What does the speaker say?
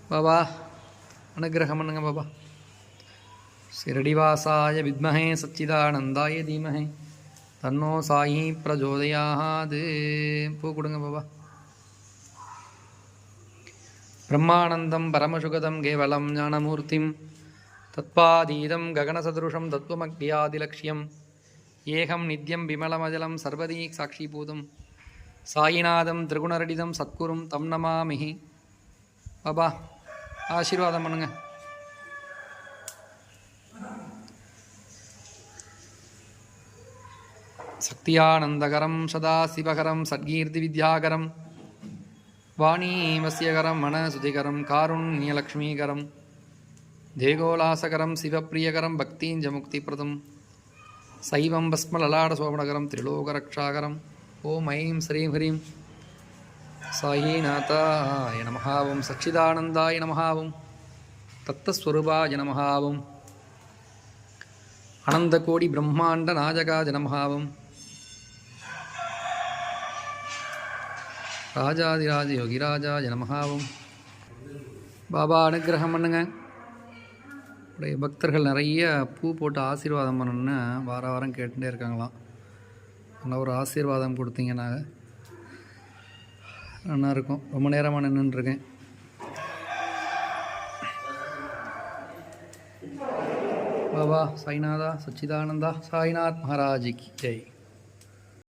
பாபா அனுகிரகம் பண்ணுங்க பாபா. शिरडिवासाय विद्महे सच्चिदानंदाय धीमहि तन्नो साई प्रचोदयात्. பூ கொடுங்க பாபா. பிரம்மானந்தம் பரமசுகதம் கேவலம் ஞானமூர்த்திம் தத்பாதீதம் ககனசதுருஷம் தத்துவமக்யாதிலக்ஷ்யம் ஏகம் நித்யம் விமலமஜலம் சர்வதீ சாட்சிபூதம் சாயிநாதம் திரிகுணரடிதம் சத்குரும் தம் நமாமிஹி. பாபா ஆசீர்வாதம் பண்ணுங்க. சக்தியானந்தகரம் சதாசிவகரம் சத்கீர்த்திவித்யாகரம் வாணீமஸ்யகரம் மனசுதிகரம் காருண்யலக்ஷ்மீகரம் தேகோலாசகரம் சிவப்பிரியகரம் பக்தீஞ்சமுக்திப்ரதம் சைவம் பஸ்மலலாடசோபனகரம் திரிலோகரக்ஷாகரம். ஓம் ஐம் ஸ்ரீம் ஹ்ரீம் சாயிநாதாய நமஹ. ஓம் சச்சிதானந்தாய நமஹ. ஓம் தத்தஸ்வரூபாய நமஹ. ஓம் அனந்தகோடி பிரம்மாண்ட நாயகாய நமஹ. ஓம் ராஜாதிராஜ யோகிராஜாய நமஹ. ஓம் பாபா அனுகிரகம் பண்ணுங்க. உடைய பக்தர்கள் நிறைய பூ போட்டு ஆசீர்வாதம் பண்ணணுன்னு வார வாரம் கேட்டுகிட்டே இருக்காங்களாம். நல்லா ஒரு ஆசீர்வாதம் கொடுத்தீங்கன்னா நல்லா இருக்கும். ரொம்ப நேரமாக நின்றுருக்கேன். பாபா சாய்நாதா சச்சிதானந்தா சாய்நாத் மகாராஜிக்கு ஜெய்.